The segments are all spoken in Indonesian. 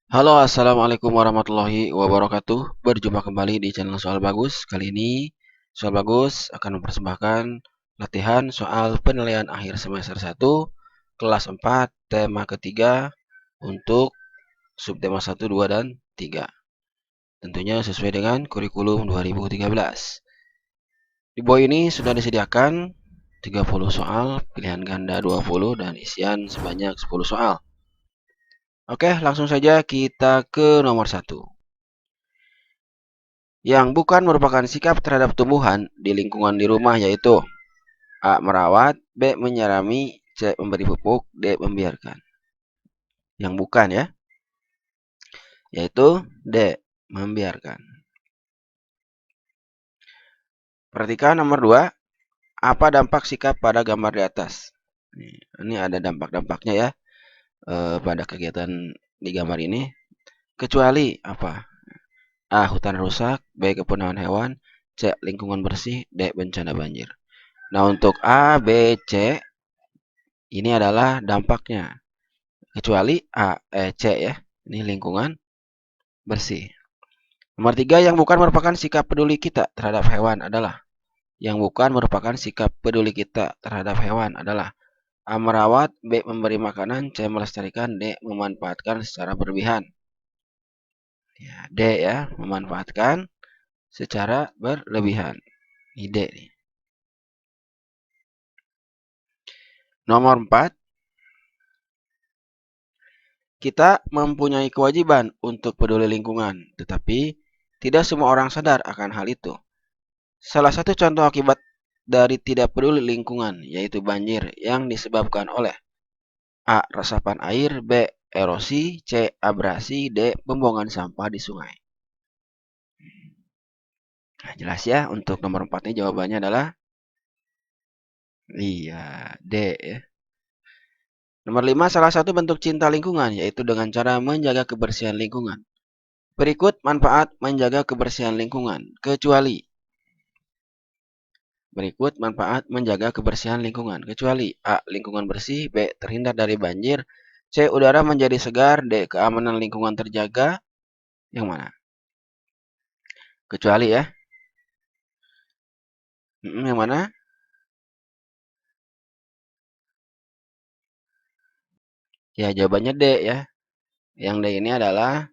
Halo, assalamualaikum warahmatullahi wabarakatuh. Berjumpa kembali di channel Soal Bagus. Kali ini, Soal Bagus akan mempersembahkan latihan soal penilaian akhir semester 1, kelas 4, tema ketiga untuk subtema 1, 2, dan 3. Tentunya sesuai dengan kurikulum 2013. Di bawah ini sudah disediakan 30 soal, pilihan ganda 20, dan isian sebanyak 10 soal. Oke, langsung saja kita ke nomor 1. Yang bukan merupakan sikap terhadap tumbuhan di lingkungan di rumah yaitu A. Merawat, B. Menyirami, C. Memberi pupuk, D. Membiarkan. Yang bukan ya, yaitu D. Membiarkan. Perhatikan nomor 2. Apa dampak sikap pada gambar di atas? Ini ada dampak-dampaknya ya pada kegiatan di gambar ini. Kecuali apa? A. Hutan rusak, B. Kepunahan hewan, C. Lingkungan bersih, D. Bencana banjir. Nah, untuk A, B, C ini adalah dampaknya. Kecuali C ya. Ini lingkungan bersih. Nomor 3, yang bukan merupakan sikap peduli kita terhadap hewan adalah A. Merawat, B. Memberi makanan, C. Melestarikan, D. Memanfaatkan secara berlebihan. Ya, D ya, memanfaatkan secara berlebihan. Ini D nih. Nomor 4, kita mempunyai kewajiban untuk peduli lingkungan, tetapi tidak semua orang sadar akan hal itu. Salah satu contoh akibat dari tidak peduli lingkungan yaitu banjir yang disebabkan oleh A. Resapan air, B. Erosi, C. Abrasi, D. Pembuangan sampah di sungai. Nah, jelas ya, untuk nomor 4 ini jawabannya adalah D ya. Nomor 5, salah satu bentuk cinta lingkungan yaitu dengan cara menjaga kebersihan lingkungan. Berikut manfaat menjaga kebersihan lingkungan, kecuali A. Lingkungan bersih, B. Terhindar dari banjir, C. Udara menjadi segar, D. Keamanan lingkungan terjaga. Yang mana? Kecuali ya. Yang mana? Ya, jawabannya D ya. Yang D ini adalah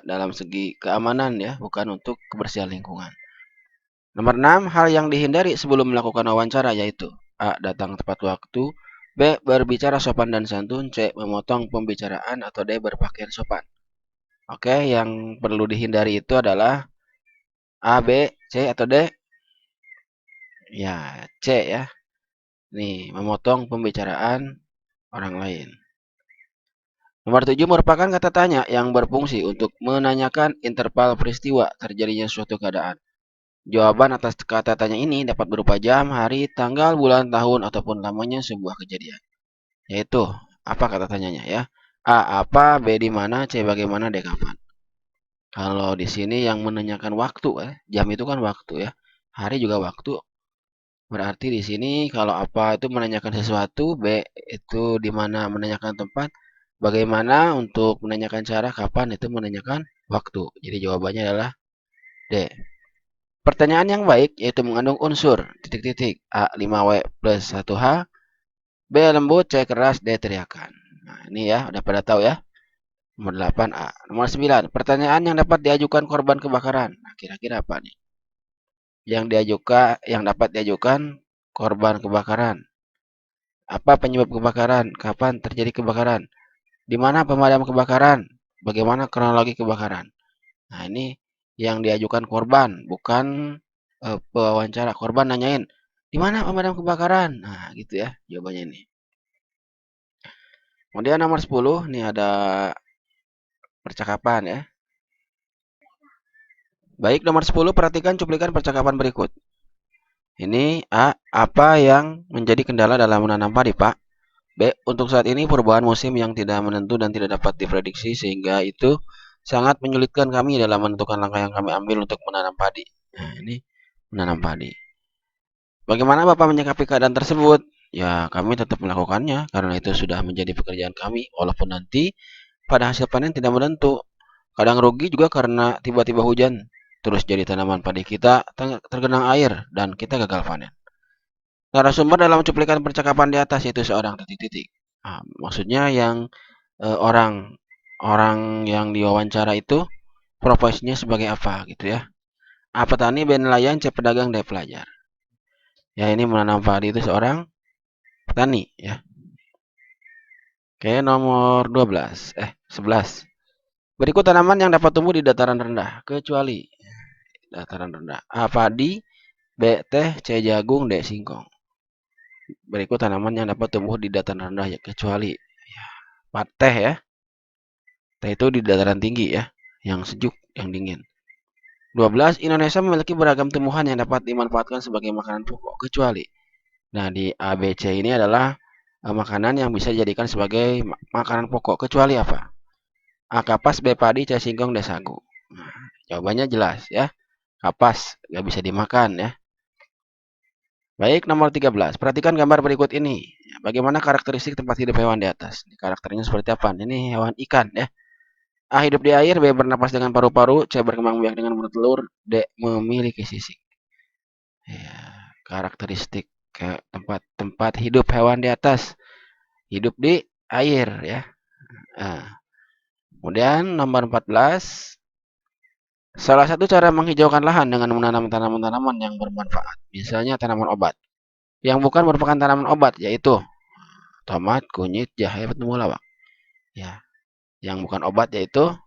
dalam segi keamanan ya, bukan untuk kebersihan lingkungan. Nomor 6, hal yang dihindari sebelum melakukan wawancara yaitu A. Datang tepat waktu, B. Berbicara sopan dan santun, C. Memotong pembicaraan, atau D. Berpakaian sopan. Oke, yang perlu dihindari itu adalah A, B, C, atau D? Ya, C ya. Nih, memotong pembicaraan orang lain. Nomor 7 merupakan kata tanya yang berfungsi untuk menanyakan interval peristiwa terjadinya suatu keadaan. Jawaban atas kata tanya ini dapat berupa jam, hari, tanggal, bulan, tahun, ataupun lamanya sebuah kejadian. Yaitu, apa kata tanyanya ya? A. Apa, B. Di mana, C. Bagaimana, D. Kapan. Kalau di sini yang menanyakan waktu, jam itu kan waktu ya. Hari juga waktu. Berarti di sini kalau apa itu menanyakan sesuatu, B itu di mana menanyakan tempat, bagaimana untuk menanyakan cara, kapan itu menanyakan waktu. Jadi jawabannya adalah D. Pertanyaan yang baik yaitu mengandung unsur titik-titik A 5W plus 1H, B lembut, C keras, D teriakan. Nah, ini ya udah pada tahu ya. Nomor 8A. Nomor 9, pertanyaan yang dapat diajukan korban kebakaran. Nah, kira-kira apa nih? Yang dapat diajukan korban kebakaran. Apa penyebab kebakaran? Kapan terjadi kebakaran? Di mana pemadam kebakaran? Bagaimana kronologi kebakaran? Nah, ini yang diajukan korban, bukan pewawancara. Korban nanyain, di mana pemadam kebakaran? Nah, gitu ya jawabannya ini. Kemudian nomor 10, ini ada percakapan ya. Baik, nomor 10, perhatikan cuplikan percakapan berikut. Ini A. Apa yang menjadi kendala dalam menanam padi, Pak? B. Untuk saat ini perubahan musim yang tidak menentu dan tidak dapat diprediksi sehingga itu sangat menyulitkan kami dalam menentukan langkah yang kami ambil untuk menanam padi. Nah, ini menanam padi. Bagaimana Bapak menyikapi keadaan tersebut? Ya, kami tetap melakukannya karena itu sudah menjadi pekerjaan kami walaupun nanti pada hasil panen tidak menentu. Kadang rugi juga karena tiba-tiba hujan, terus jadi tanaman padi kita tergenang air dan kita gagal panen. Narasumber dalam cuplikan percakapan di atas yaitu seorang titik-titik. Nah, maksudnya yang orang orang yang diwawancara itu profesinya sebagai apa gitu ya. A petani, B nelayan, C pedagang, D pelajar. Ya ini menanam padi itu seorang petani ya. Oke, nomor 11. Berikut tanaman yang dapat tumbuh di dataran rendah kecuali dataran rendah. A padi, B teh, C jagung, D singkong. Berikut tanaman yang dapat tumbuh di dataran rendah ya kecuali ya, teh ya. Teh itu di dataran tinggi ya, yang sejuk, yang dingin. 12. Indonesia memiliki beragam tumbuhan yang dapat dimanfaatkan sebagai makanan pokok kecuali. Nah, di A, B, C ini adalah makanan yang bisa dijadikan sebagai makanan pokok kecuali apa? A. Kapas, B. Padi, C. Singkong, D. Sagu. Nah, jawabannya jelas ya. Kapas nggak bisa dimakan ya. Baik, nomor 13. Perhatikan gambar berikut ini. Bagaimana karakteristik tempat hidup hewan di atas? Karakternya seperti apa? Ini hewan ikan ya. A. Hidup di air, B. Bernapas dengan paru-paru, C. Berkembang biak dengan bertelur, D. Memiliki sisik. Ya, karakteristik tempat hidup hewan di atas. Hidup di air ya. Nah, kemudian nomor 14. Salah satu cara menghijaukan lahan dengan menanam tanaman-tanaman yang bermanfaat. Misalnya tanaman obat. Yang bukan merupakan tanaman obat yaitu tomat, kunyit, jahe, temulawak. Ya, yang bukan obat yaitu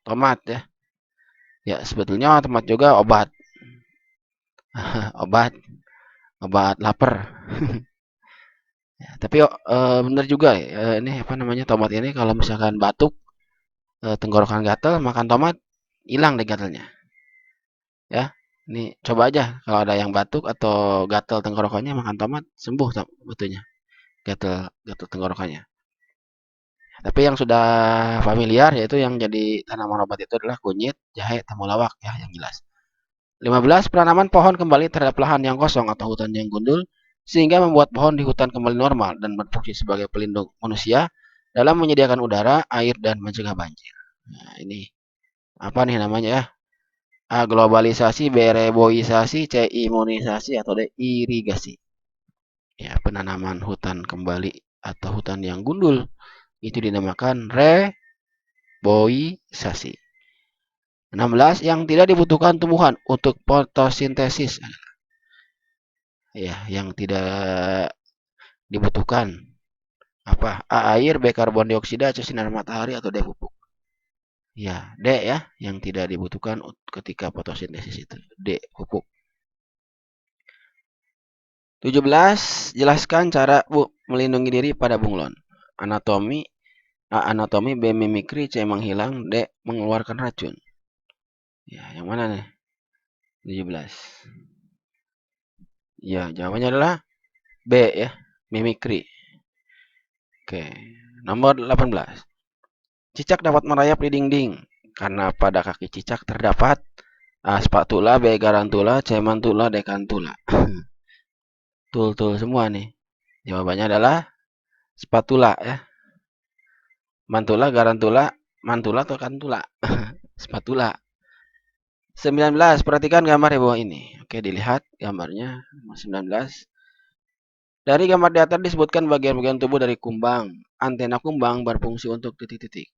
tomat ya. Ya, sebetulnya tomat juga obat. obat lapar. Ya, tapi benar juga ini apa namanya tomat ini kalau misalkan batuk, tenggorokan gatal, makan tomat hilang deh gatalnya. Ya, ini coba aja kalau ada yang batuk atau gatal tenggorokannya makan tomat sembuh betulnya gatal gatal tenggorokannya. Tapi yang sudah familiar yaitu yang jadi tanaman obat itu adalah kunyit, jahe, temulawak ya yang jelas. 15. Penanaman pohon kembali terhadap lahan yang kosong atau hutan yang gundul sehingga membuat pohon di hutan kembali normal dan berfungsi sebagai pelindung manusia dalam menyediakan udara, air, dan mencegah banjir. Nah, ini apa nih namanya ya? A. Globalisasi, B. Reboisasi, C. Imunisasi, atau D. Irigasi. Ya, penanaman hutan kembali atau hutan yang gundul itu dinamakan reboisasi. 16. Yang tidak dibutuhkan tumbuhan untuk fotosintesis. Ya, yang tidak dibutuhkan apa? A. Air, B. Karbon dioksida, C. Sinar matahari, atau D. Pupuk. Ya, D ya, yang tidak dibutuhkan ketika fotosintesis itu. D. Pupuk. 17. Jelaskan cara melindungi diri pada bunglon. Anatomi. A. Anatomi, B. Mimikri, C. Menghilang, D. Mengeluarkan racun. Ya, yang mana nih? 17. Ya, jawabannya adalah B ya, mimikri. Oke, nomor 18. Cicak dapat merayap di dinding karena pada kaki cicak terdapat A. Spatula, B. Garantula, C. Mantula, D. Kantula. Tul semua nih. Jawabannya adalah spatula ya. Mantula, garantula, mantula atau kantula? Spatula. 19. Perhatikan gambar di bawah ini. Oke, dilihat gambarnya. 19. Dari gambar di atas disebutkan bagian-bagian tubuh dari kumbang. Antena kumbang berfungsi untuk titik-titik.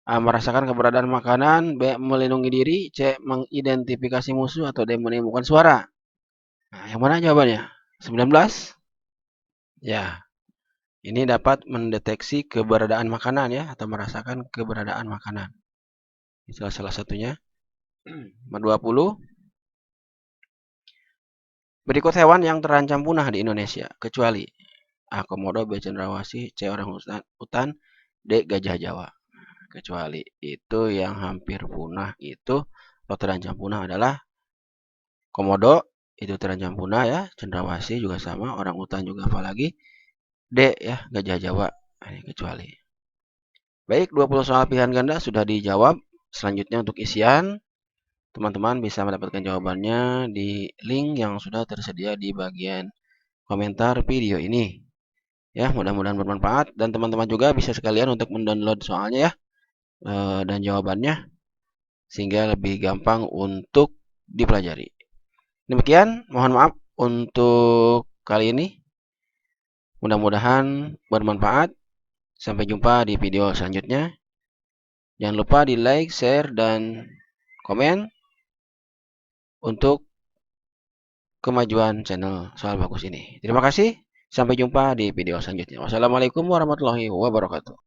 A. Merasakan keberadaan makanan. B. Melindungi diri. C. Mengidentifikasi musuh. Atau D. Menemukan suara. Nah, yang mana jawabannya? 19? Ya, ini dapat mendeteksi keberadaan makanan ya. Atau merasakan keberadaan makanan. Itu salah satunya. Nomor 20. Berikut hewan yang terancam punah di Indonesia. Kecuali A. Komodo, B. Cendrawasih, C. Orang hutan, D. Gajah Jawa. Kecuali itu yang hampir punah itu atau terancam punah adalah komodo itu terancam punah ya, cendrawasih juga sama, orang hutan juga apalagi D ya, gajah Jawa. Ini kecuali. Baik, 20 soal pilihan ganda sudah dijawab. Selanjutnya untuk isian, teman-teman bisa mendapatkan jawabannya di link yang sudah tersedia di bagian komentar video ini. Ya, mudah-mudahan bermanfaat dan teman-teman juga bisa sekalian untuk mendownload soalnya ya. dan jawabannya sehingga lebih gampang untuk dipelajari. Demikian, mohon maaf untuk kali ini. Mudah-mudahan bermanfaat. Sampai jumpa di video selanjutnya. Jangan lupa di like, share, dan komen untuk kemajuan channel Soal Bagus ini. Terima kasih. Sampai jumpa di video selanjutnya. Wassalamualaikum warahmatullahi wabarakatuh.